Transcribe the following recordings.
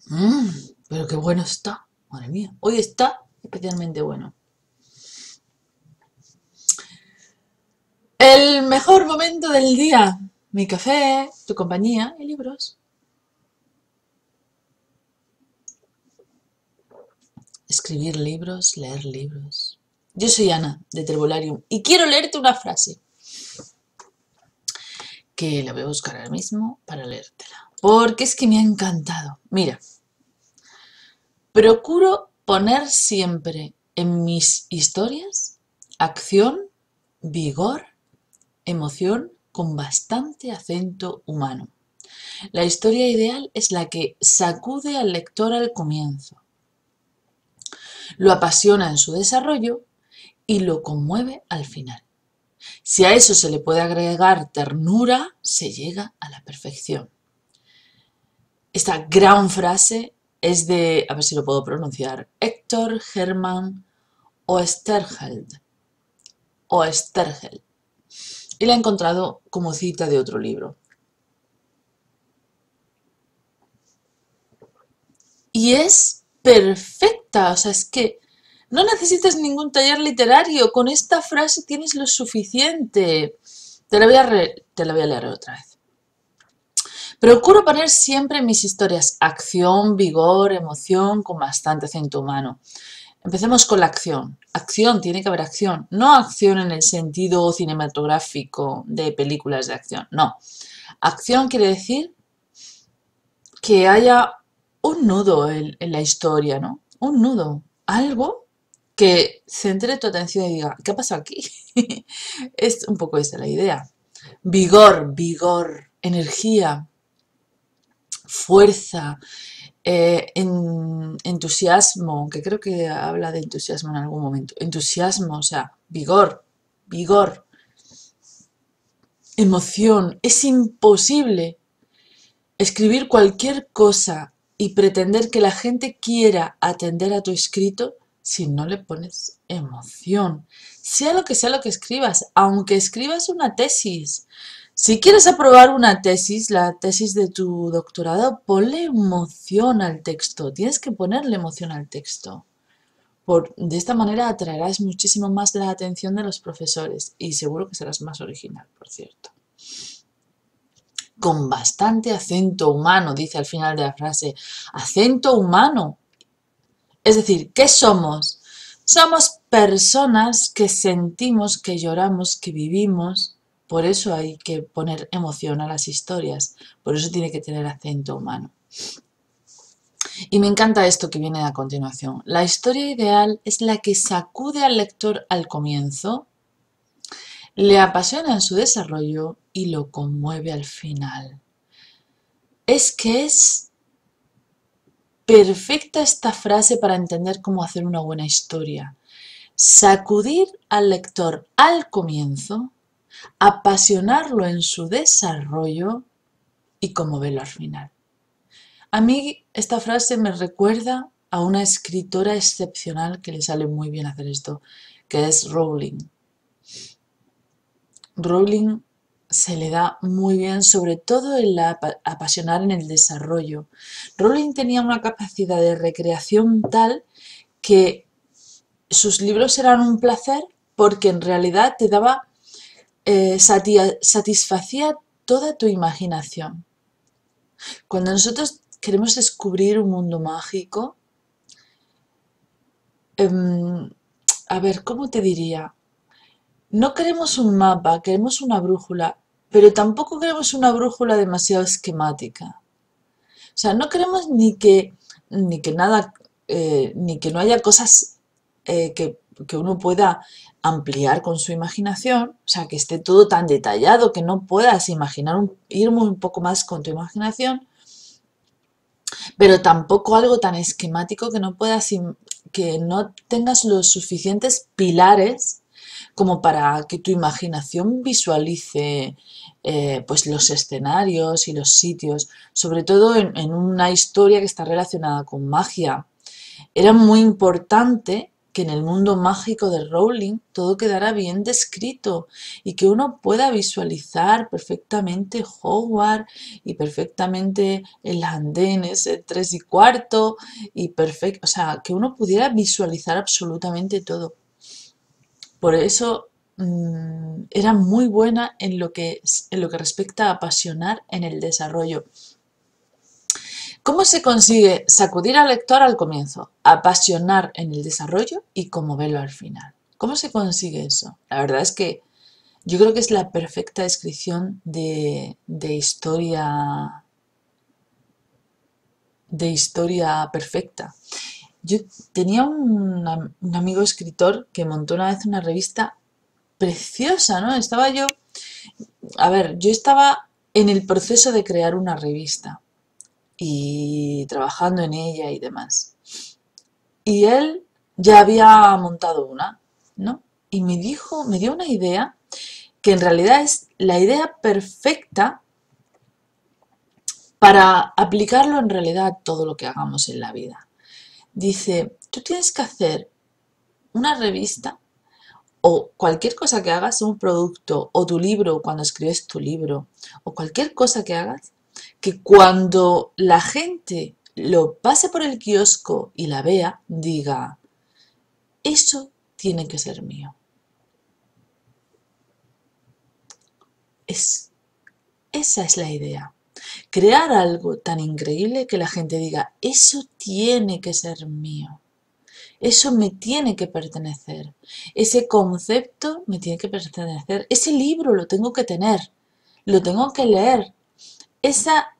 Mmm, pero qué bueno está. Madre mía, hoy está especialmente bueno. El mejor momento del día. Mi café, tu compañía y libros. Escribir libros, leer libros. Yo soy Ana, de Trebolarium, y quiero leerte una frase que la voy a buscar ahora mismo para leértela. Porque es que me ha encantado. Mira, procuro poner siempre en mis historias acción, vigor, emoción con bastante acento humano. La historia ideal es la que sacude al lector al comienzo, lo apasiona en su desarrollo y lo conmueve al final. Si a eso se le puede agregar ternura, se llega a la perfección. Esta gran frase es de, a ver si lo puedo pronunciar, Héctor Hermann Oesterheld. Oesterheld. Y la he encontrado como cita de otro libro. Y es perfecta, o sea, es que no necesitas ningún taller literario, con esta frase tienes lo suficiente. Te la voy a leer otra vez. Procuro poner siempre en mis historias acción, vigor, emoción, con bastante acento humano. Empecemos con la acción. Acción, tiene que haber acción. No acción en el sentido cinematográfico de películas de acción, no. Acción quiere decir que haya un nudo en la historia, ¿no? Un nudo, algo que centre tu atención y diga, ¿qué ha pasado aquí? Es un poco esa la idea. Vigor, vigor, energía, fuerza, entusiasmo, que creo que habla de entusiasmo en algún momento. Entusiasmo, o sea, vigor, vigor, emoción. Es imposible escribir cualquier cosa y pretender que la gente quiera atender a tu escrito si no le pones emoción. Sea lo que escribas, aunque escribas una tesis. Si quieres aprobar una tesis, la tesis de tu doctorado, ponle emoción al texto. Tienes que ponerle emoción al texto. De esta manera atraerás muchísimo más la atención de los profesores y seguro que serás más original, por cierto. Con bastante acento humano, dice al final de la frase. Acento humano. Es decir, ¿qué somos? Somos personas que sentimos, que lloramos, que vivimos. Por eso hay que poner emoción a las historias. Por eso tiene que tener acento humano. Y me encanta esto que viene a continuación. La historia ideal es la que sacude al lector al comienzo, le apasiona en su desarrollo y lo conmueve al final. Es que es perfecta esta frase para entender cómo hacer una buena historia. Sacudir al lector al comienzo, apasionarlo en su desarrollo y conmoverlo al final. A mí esta frase me recuerda a una escritora excepcional que le sale muy bien hacer esto, que es Rowling. Rowling se le da muy bien, sobre todo el apasionar en el desarrollo. Rowling tenía una capacidad de recreación tal que sus libros eran un placer porque en realidad te daba, satisfacía toda tu imaginación. Cuando nosotros queremos descubrir un mundo mágico, a ver, ¿cómo te diría? No queremos un mapa, queremos una brújula, pero tampoco queremos una brújula demasiado esquemática. O sea, no queremos ni que nada, ni que no haya cosas que uno pueda ampliar con su imaginación, o sea, que esté todo tan detallado que no puedas imaginar, ir un poco más con tu imaginación, pero tampoco algo tan esquemático que no puedas, que no tengas los suficientes pilares como para que tu imaginación visualice pues los escenarios y los sitios, sobre todo en una historia que está relacionada con magia. Era muy importante que en el mundo mágico de Rowling todo quedará bien descrito y que uno pueda visualizar perfectamente Hogwarts y perfectamente el andenes, el 3 y cuarto y perfecto, o sea, que uno pudiera visualizar absolutamente todo. Por eso era muy buena en lo que respecta a apasionar en el desarrollo. ¿Cómo se consigue sacudir al lector al comienzo, apasionar en el desarrollo y conmoverlo al final? ¿Cómo se consigue eso? La verdad es que yo creo que es la perfecta descripción de historia perfecta. Yo tenía un amigo escritor que montó una vez una revista preciosa, ¿no? Yo estaba en el proceso de crear una revista y trabajando en ella y demás. Y él ya había montado una, ¿no? Y me dio una idea que en realidad es la idea perfecta para aplicarlo en realidad a todo lo que hagamos en la vida. Dice, tú tienes que hacer una revista o cualquier cosa que hagas, un producto o tu libro, cuando escribes tu libro, o cualquier cosa que hagas, que cuando la gente lo pase por el kiosco y la vea, diga, eso tiene que ser mío. Esa es la idea. Crear algo tan increíble que la gente diga, eso tiene que ser mío. Eso me tiene que pertenecer. Ese concepto me tiene que pertenecer. Ese libro lo tengo que tener. Lo tengo que leer. Esa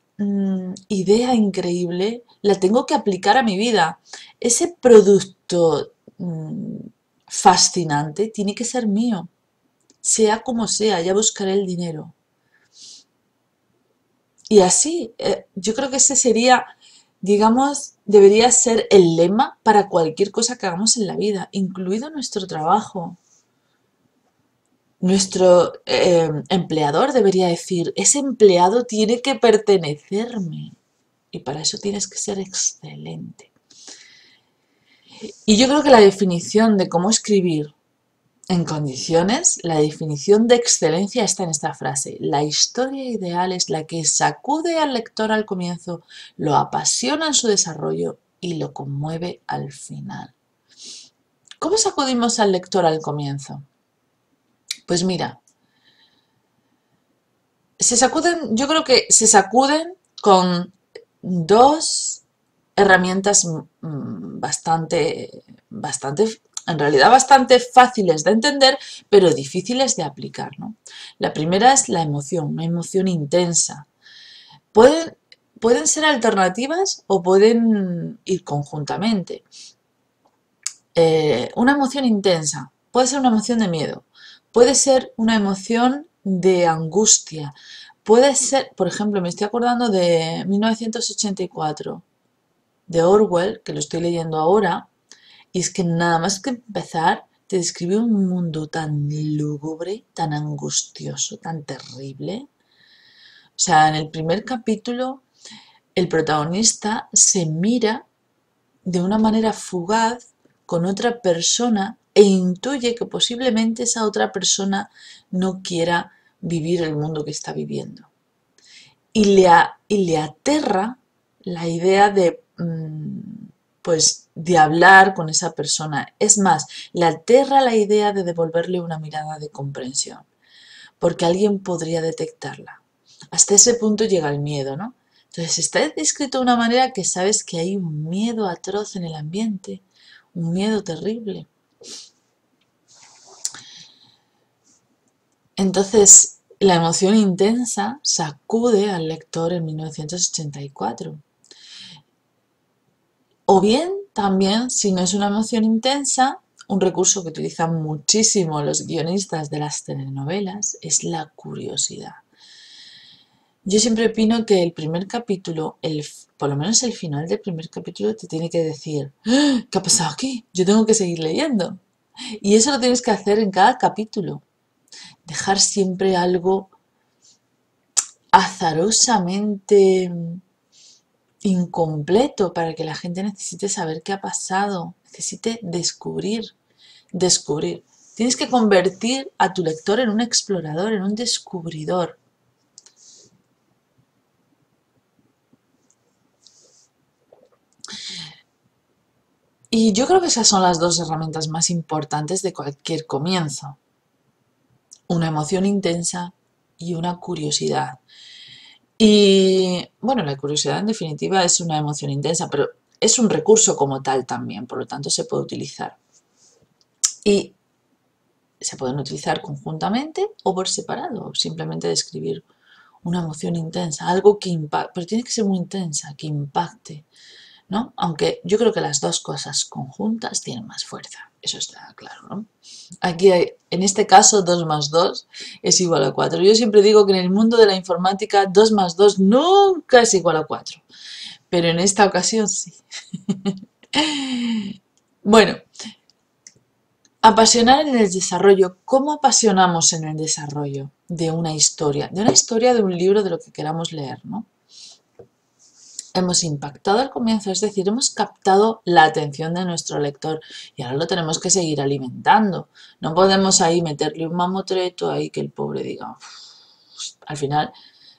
idea increíble la tengo que aplicar a mi vida. Ese producto fascinante tiene que ser mío. Sea como sea, ya buscaré el dinero. Y así, yo creo que ese sería, digamos, debería ser el lema para cualquier cosa que hagamos en la vida, incluido nuestro trabajo. Nuestro empleador debería decir, ese empleado tiene que pertenecerme. Y para eso tienes que ser excelente. Y yo creo que la definición de cómo escribir en condiciones, la definición de excelencia está en esta frase. La historia ideal es la que sacude al lector al comienzo, lo apasiona en su desarrollo y lo conmueve al final. ¿Cómo sacudimos al lector al comienzo? Pues mira, yo creo que se sacuden con dos herramientas en realidad bastante fáciles de entender, pero difíciles de aplicar, ¿no? La primera es la emoción, una emoción intensa. Pueden ser alternativas o pueden ir conjuntamente. Una emoción intensa puede ser una emoción de miedo, puede ser una emoción de angustia, puede ser, por ejemplo, me estoy acordando de 1984, de Orwell, que lo estoy leyendo ahora, y es que nada más que empezar te describe un mundo tan lúgubre, tan angustioso, tan terrible. O sea, en el primer capítulo el protagonista se mira de una manera fugaz con otra persona e intuye que posiblemente esa otra persona no quiera vivir el mundo que está viviendo. Y le aterra la idea de hablar con esa persona. Es más, le aterra la idea de devolverle una mirada de comprensión, porque alguien podría detectarla. Hasta ese punto llega el miedo, ¿no? Entonces está descrito de una manera que sabes que hay un miedo atroz en el ambiente, un miedo terrible. Entonces, la emoción intensa sacude al lector en 1984. O bien, también, si no es una emoción intensa, un recurso que utilizan muchísimo los guionistas de las telenovelas es la curiosidad. Yo siempre opino que el primer capítulo, por lo menos el final del primer capítulo, te tiene que decir, ¿qué ha pasado aquí? Yo tengo que seguir leyendo. Y eso lo tienes que hacer en cada capítulo. Dejar siempre algo azarosamente incompleto para que la gente necesite saber qué ha pasado. necesite descubrir, descubrir. Tienes que convertir a tu lector en un explorador, en un descubridor. Y yo creo que esas son las dos herramientas más importantes de cualquier comienzo. Una emoción intensa y una curiosidad. Y bueno, la curiosidad en definitiva es una emoción intensa, pero es un recurso como tal también, por lo tanto se puede utilizar. Y se pueden utilizar conjuntamente o por separado, simplemente describir una emoción intensa, algo que impacte, pero tiene que ser muy intensa, que impacte, ¿no? Aunque yo creo que las dos cosas conjuntas tienen más fuerza, eso está claro, ¿no? Aquí en este caso 2 más 2 es igual a 4. Yo siempre digo que en el mundo de la informática 2 más 2 nunca es igual a 4, pero en esta ocasión sí. Bueno, apasionar en el desarrollo. ¿Cómo apasionamos en el desarrollo de una historia? De una historia, de un libro, de lo que queramos leer, ¿no? Hemos impactado al comienzo, es decir, hemos captado la atención de nuestro lector y ahora lo tenemos que seguir alimentando. No podemos ahí meterle un mamotreto ahí que el pobre diga, al final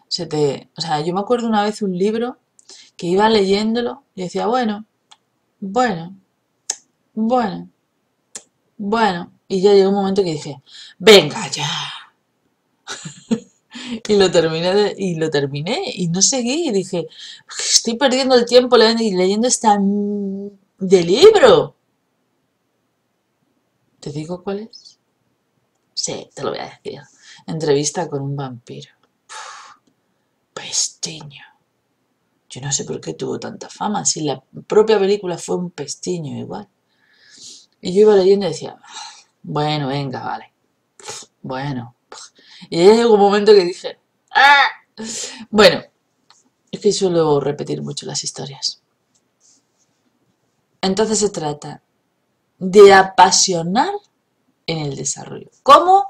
O sea, yo me acuerdo una vez un libro que iba leyéndolo y decía, bueno, bueno, bueno, bueno, y ya llegó un momento que dije, venga ya. Y lo terminé y no seguí. Y dije, estoy perdiendo el tiempo leyendo de libro. ¿Te digo cuál es? Sí, te lo voy a decir. Entrevista con un vampiro. Pestiño. Yo no sé por qué tuvo tanta fama, si la propia película fue un pestiño igual. Y yo iba leyendo y decía, bueno, venga, vale. Bueno. Y ya llegó un momento que dije, ¡ah! Bueno, es que suelo repetir mucho las historias. Entonces se trata de apasionar en el desarrollo. ¿Cómo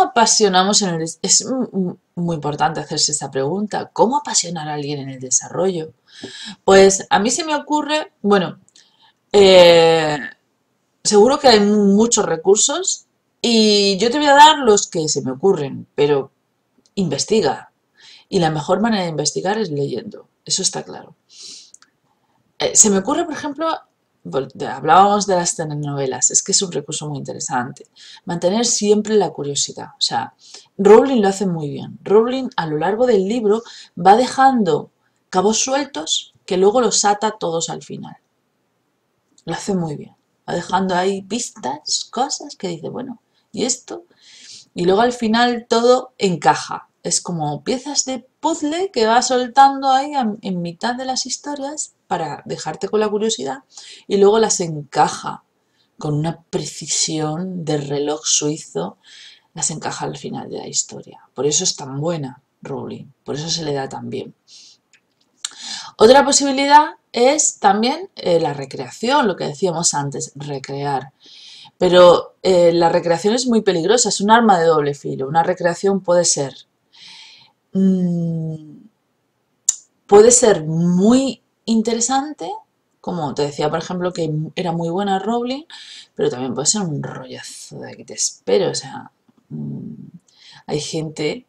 apasionamos en el desarrollo? Es muy importante hacerse esa pregunta. ¿Cómo apasionar a alguien en el desarrollo? Pues a mí se me ocurre, bueno, eh, seguro que hay muchos recursos y yo te voy a dar los que se me ocurren, pero investiga. Y la mejor manera de investigar es leyendo, eso está claro. Se me ocurre, por ejemplo, hablábamos de las telenovelas, es que es un recurso muy interesante. Mantener siempre la curiosidad. O sea, Rowling lo hace muy bien. Rowling a lo largo del libro va dejando cabos sueltos que luego los ata todos al final. Lo hace muy bien. Va dejando ahí pistas, cosas que dice, bueno, ¿y esto? Y luego al final todo encaja. Es como piezas de puzzle que va soltando ahí en mitad de las historias para dejarte con la curiosidad y luego las encaja con una precisión de reloj suizo, las encaja al final de la historia. Por eso es tan buena Rowling, por eso se le da tan bien. Otra posibilidad es también la recreación, lo que decíamos antes, recrear. Pero la recreación es muy peligrosa, es un arma de doble filo. Una recreación puede ser muy interesante, como te decía, por ejemplo, que era muy buena Rowling, pero también puede ser un rollazo de que te espero. O sea, hay gente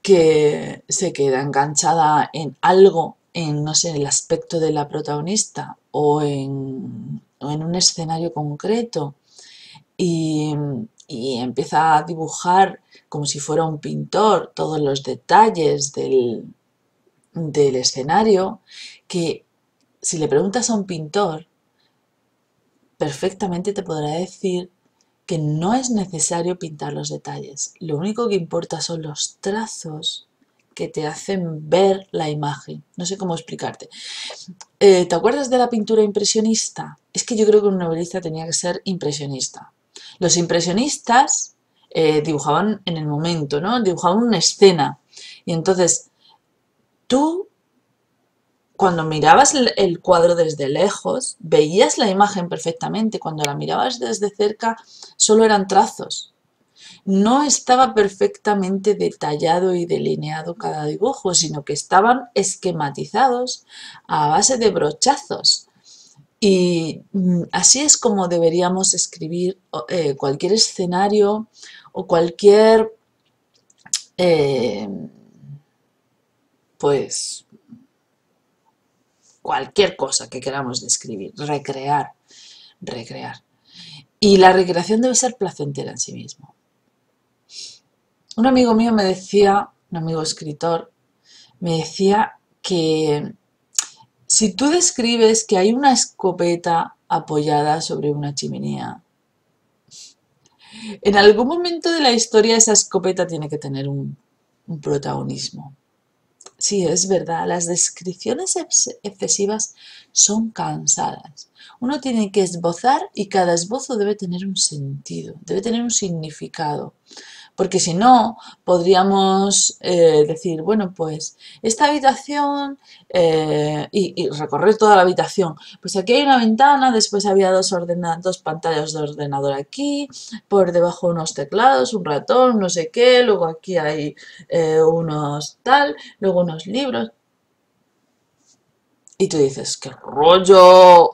que se queda enganchada en algo, en, no sé, el aspecto de la protagonista o en un escenario concreto y, y empieza a dibujar como si fuera un pintor todos los detalles del escenario, que si le preguntas a un pintor, perfectamente te podrá decir que no es necesario pintar los detalles. Lo único que importa son los trazos que te hacen ver la imagen. No sé cómo explicarte. ¿Te acuerdas de la pintura impresionista? Es que yo creo que un novelista tenía que ser impresionista. Los impresionistas dibujaban en el momento, ¿no? Dibujaban una escena. Y entonces, tú, cuando mirabas el cuadro desde lejos, veías la imagen perfectamente. Cuando la mirabas desde cerca, solo eran trazos. No estaba perfectamente detallado y delineado cada dibujo, sino que estaban esquematizados a base de brochazos. Y así es como deberíamos escribir cualquier escenario o cualquier, eh, pues, cualquier cosa que queramos describir, recrear. Y la recreación debe ser placentera en sí mismo. Un amigo mío me decía, un amigo escritor, me decía que si tú describes que hay una escopeta apoyada sobre una chimenea, en algún momento de la historia esa escopeta tiene que tener un protagonismo. Sí, es verdad, las descripciones excesivas son cansadas. Uno tiene que esbozar y cada esbozo debe tener un sentido, debe tener un significado. Porque si no, podríamos decir, bueno, pues esta habitación y recorrer toda la habitación. Pues aquí hay una ventana, después había dos pantallas de ordenador aquí, por debajo unos teclados, un ratón, no sé qué, luego aquí hay unos tal, luego unos libros. Y tú dices, ¡qué rollo!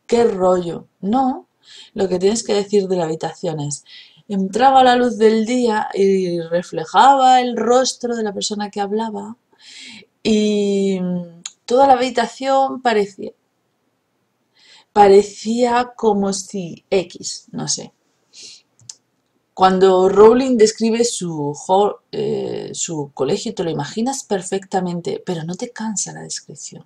¡Qué rollo! No, lo que tienes que decir de la habitación es, entraba la luz del día y reflejaba el rostro de la persona que hablaba y toda la habitación parecía como si X, no sé. Cuando Rowling describe su colegio, te lo imaginas perfectamente, pero no te cansa la descripción.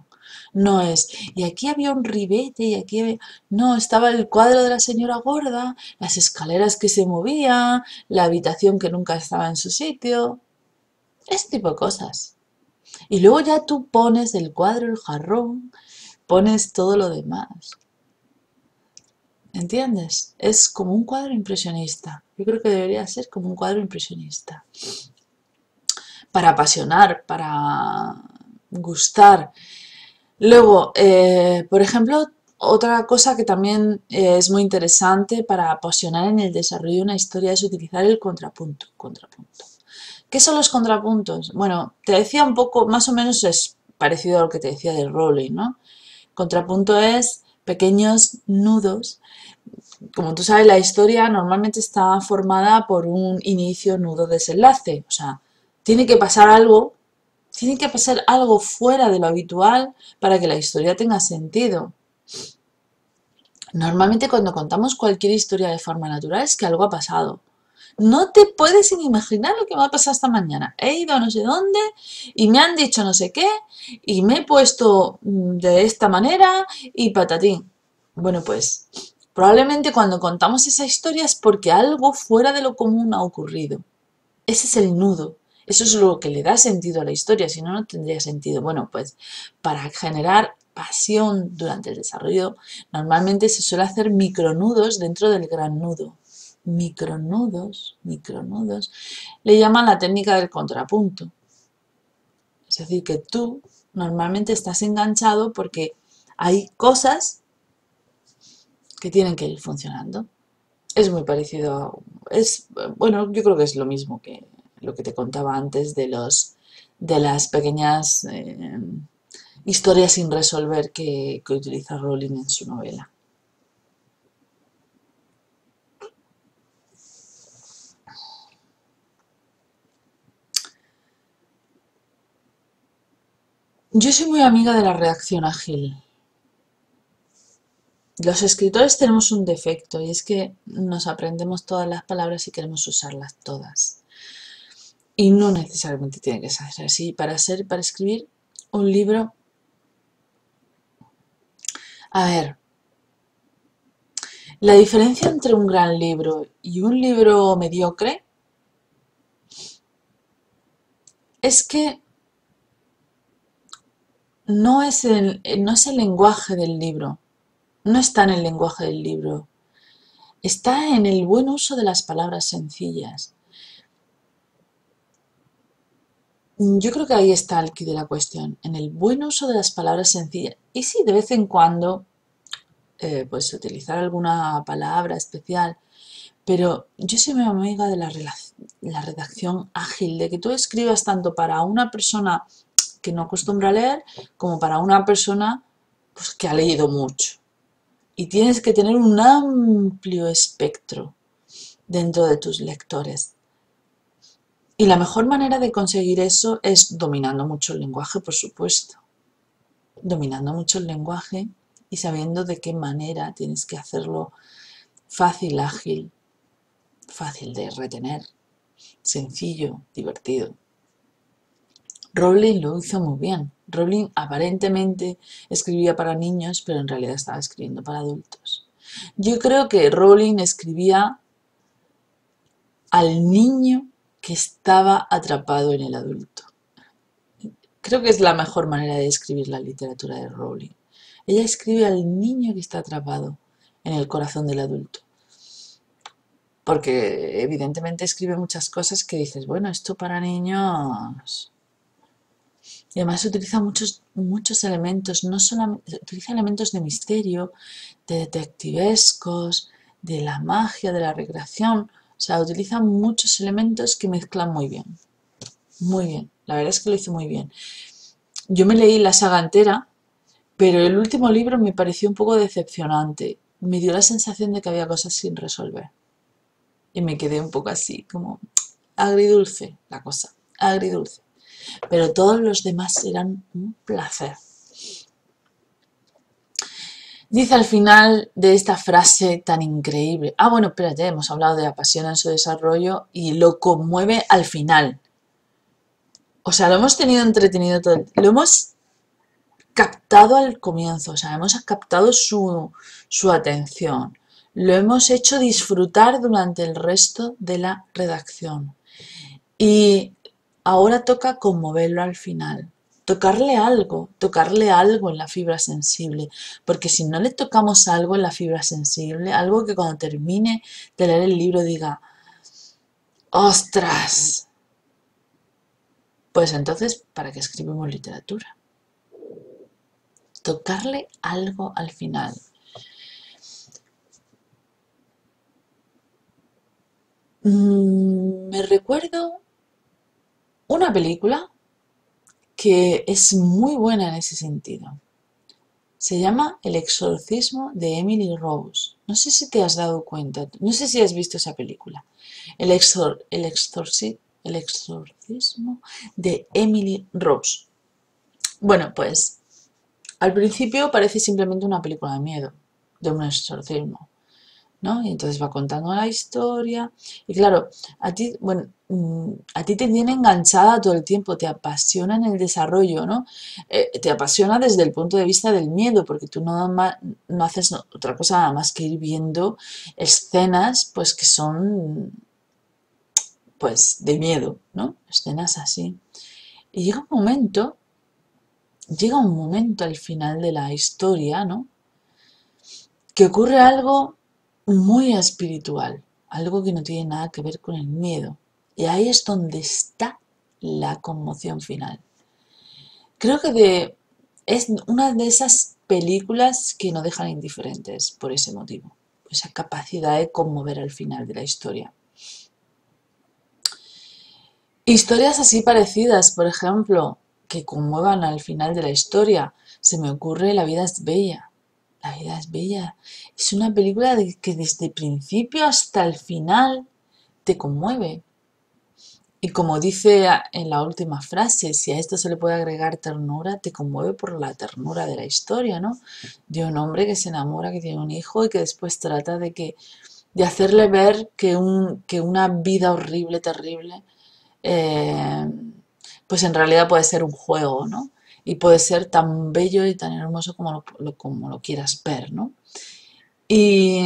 No es, y aquí había un ribete, y aquí había... No, estaba el cuadro de la señora gorda, las escaleras que se movían, la habitación que nunca estaba en su sitio, ese tipo de cosas. Y luego ya tú pones el cuadro, el jarrón, pones todo lo demás. ¿Entiendes? Es como un cuadro impresionista. Yo creo que debería ser como un cuadro impresionista. Para apasionar, para gustar. Luego, por ejemplo, otra cosa que también es muy interesante para apasionar en el desarrollo de una historia es utilizar el contrapunto. ¿Qué son los contrapuntos? Bueno, te decía un poco, más o menos es parecido a lo que te decía del Rowling, ¿no? Contrapunto es pequeños nudos. Como tú sabes, la historia normalmente está formada por un inicio, nudo, desenlace. O sea, tiene que pasar algo, tiene que pasar algo fuera de lo habitual para que la historia tenga sentido. Normalmente cuando contamos cualquier historia de forma natural es que algo ha pasado. No te puedes ni imaginar lo que me ha pasado esta mañana. He ido a no sé dónde y me han dicho no sé qué y me he puesto de esta manera y patatín. Bueno, pues probablemente cuando contamos esa historia es porque algo fuera de lo común ha ocurrido. Ese es el nudo. Eso es lo que le da sentido a la historia, si no, no tendría sentido. Bueno, pues para generar pasión durante el desarrollo, normalmente se suele hacer micronudos dentro del gran nudo. Micronudos, le llaman la técnica del contrapunto. Es decir, que tú normalmente estás enganchado porque hay cosas que tienen que ir funcionando. Es muy parecido bueno, yo creo que es lo mismo que lo que te contaba antes de las pequeñas historias sin resolver que utiliza Rowling en su novela. Yo soy muy amiga de la redacción ágil. Los escritores tenemos un defecto y es que nos aprendemos todas las palabras y queremos usarlas todas. Y no necesariamente tiene que ser así. Para escribir un libro, a ver, la diferencia entre un gran libro y un libro mediocre es que no es el lenguaje del libro, no está en el lenguaje del libro, está en el buen uso de las palabras sencillas. Yo creo que ahí está el quid de la cuestión, en el buen uso de las palabras sencillas. Y sí, de vez en cuando, pues utilizar alguna palabra especial, pero yo soy muy amiga de la redacción ágil, de que tú escribas tanto para una persona que no acostumbra a leer como para una persona pues que ha leído mucho. Y tienes que tener un amplio espectro dentro de tus lectores. Y la mejor manera de conseguir eso es dominando mucho el lenguaje, por supuesto. Dominando mucho el lenguaje y sabiendo de qué manera tienes que hacerlo fácil, ágil, fácil de retener, sencillo, divertido. Rowling lo hizo muy bien. Rowling aparentemente escribía para niños, pero en realidad estaba escribiendo para adultos. Yo creo que Rowling escribía al niño que estaba atrapado en el adulto. Creo que es la mejor manera de escribir la literatura de Rowling. Ella escribe al niño que está atrapado en el corazón del adulto. Porque evidentemente escribe muchas cosas que dices, bueno, esto para niños. Y además utiliza muchos elementos, no solamente, utiliza elementos de misterio, de detectivescos, de la magia, de la recreación. O sea, utiliza muchos elementos que mezclan muy bien. Muy bien. La verdad es que lo hizo muy bien. Yo me leí la saga entera, pero el último libro me pareció un poco decepcionante. Me dio la sensación de que había cosas sin resolver. Y me quedé un poco así, como agridulce la cosa, agridulce. Pero todos los demás eran un placer. Dice al final de esta frase tan increíble. Ah, bueno, espérate, hemos hablado de la pasión en su desarrollo y lo conmueve al final. O sea, lo hemos tenido entretenido todo. Lo hemos captado al comienzo, o sea, hemos captado su atención. Lo hemos hecho disfrutar durante el resto de la redacción. Y ahora toca conmoverlo al final. Tocarle algo en la fibra sensible, porque si no le tocamos algo en la fibra sensible, algo que cuando termine de leer el libro diga, ¡ostras! Pues entonces, ¿para qué escribimos literatura? Tocarle algo al final. Me recuerdo una película que es muy buena en ese sentido. Se llama El exorcismo de Emily Rose. No sé si te has dado cuenta, no sé si has visto esa película. El exorcismo de Emily Rose. Bueno, pues al principio parece simplemente una película de miedo, de un exorcismo, ¿no? Y entonces va contando la historia. Y claro, a ti, bueno, a ti te tiene enganchada todo el tiempo, te apasiona en el desarrollo, ¿no? Te apasiona desde el punto de vista del miedo, porque tú no haces otra cosa nada más que ir viendo escenas, pues que son, pues, de miedo, ¿no? Escenas así. Y llega un momento al final de la historia, ¿no? Que ocurre algo muy espiritual, algo que no tiene nada que ver con el miedo. Y ahí es donde está la conmoción final. Creo que es una de esas películas que no dejan indiferentes por ese motivo, esa capacidad de conmover al final de la historia. Historias así parecidas, por ejemplo, que conmuevan al final de la historia, se me ocurre La vida es bella. La vida es bella. Es una película que desde el principio hasta el final te conmueve. Y como dice en la última frase, si a esto se le puede agregar ternura, te conmueve por la ternura de la historia, ¿no? De un hombre que se enamora, que tiene un hijo y que después trata de hacerle ver que una vida horrible, terrible, eh, pues en realidad puede ser un juego, ¿no? Y puede ser tan bello y tan hermoso como lo quieras ver, ¿no? Y,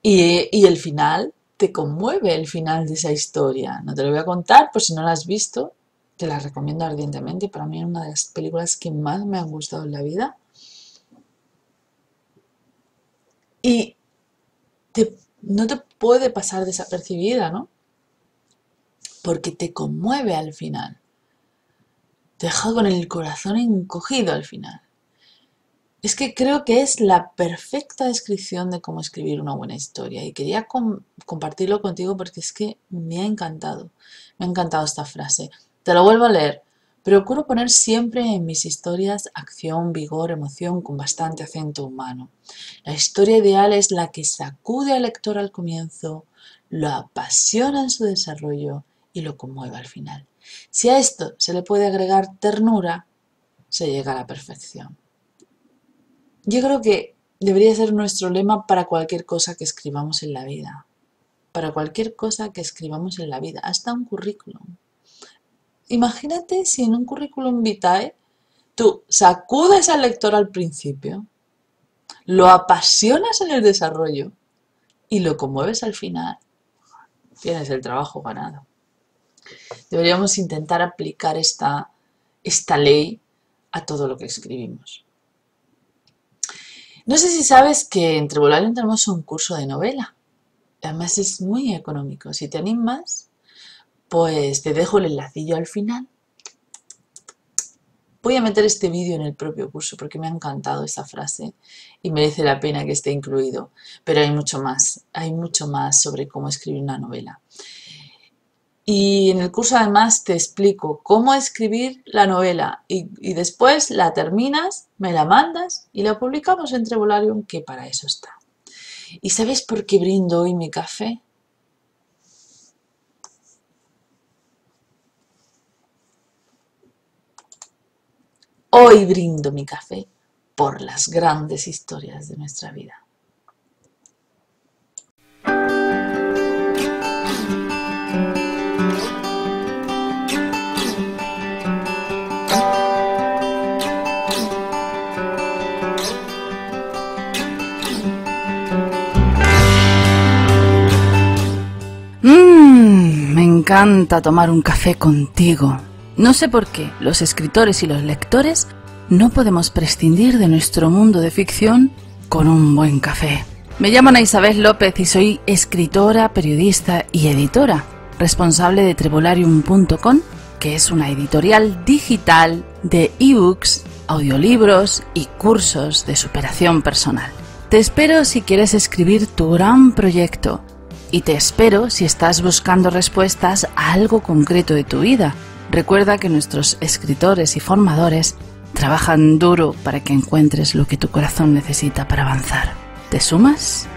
y el final, te conmueve el final de esa historia. No te lo voy a contar por si no la has visto, te la recomiendo ardientemente. Para mí es una de las películas que más me han gustado en la vida. Y no te puede pasar desapercibida, ¿no? Porque te conmueve al final. Te deja con el corazón encogido al final. Es que creo que es la perfecta descripción de cómo escribir una buena historia y quería compartirlo contigo porque es que me ha encantado esta frase. Te lo vuelvo a leer Procuro poner siempre en mis historias acción, vigor, emoción con bastante acento humano. La historia ideal es la que sacude al lector al comienzo, lo apasiona en su desarrollo y lo conmueve al final. Si a esto se le puede agregar ternura, se llega a la perfección. Yo creo que debería ser nuestro lema para cualquier cosa que escribamos en la vida. Para cualquier cosa que escribamos en la vida, hasta un currículum. Imagínate si en un currículum vitae tú sacudes al lector al principio, lo apasionas en el desarrollo y lo conmueves al final. Tienes el trabajo ganado. Deberíamos intentar aplicar esta ley a todo lo que escribimos. No sé si sabes que en Trebolarium tenemos un curso de novela. Además es muy económico. Si te animas, pues te dejo el enlacillo al final. Voy a meter este vídeo en el propio curso porque me ha encantado esa frase y merece la pena que esté incluido. Pero hay mucho más sobre cómo escribir una novela. Y en el curso además te explico cómo escribir la novela y después la terminas, me la mandas y la publicamos en Trebolarium, que para eso está. ¿Y sabes por qué brindo hoy mi café? Hoy brindo mi café por las grandes historias de nuestra vida. Me encanta tomar un café contigo. No sé por qué los escritores y los lectores no podemos prescindir de nuestro mundo de ficción con un buen café. Me llamo Ana Isabel López y soy escritora, periodista y editora, responsable de Trebolarium.com, que es una editorial digital de ebooks, audiolibros y cursos de superación personal. Te espero si quieres escribir tu gran proyecto y te espero si estás buscando respuestas a algo concreto de tu vida. Recuerda que nuestros escritores y formadores trabajan duro para que encuentres lo que tu corazón necesita para avanzar. ¿Te sumas?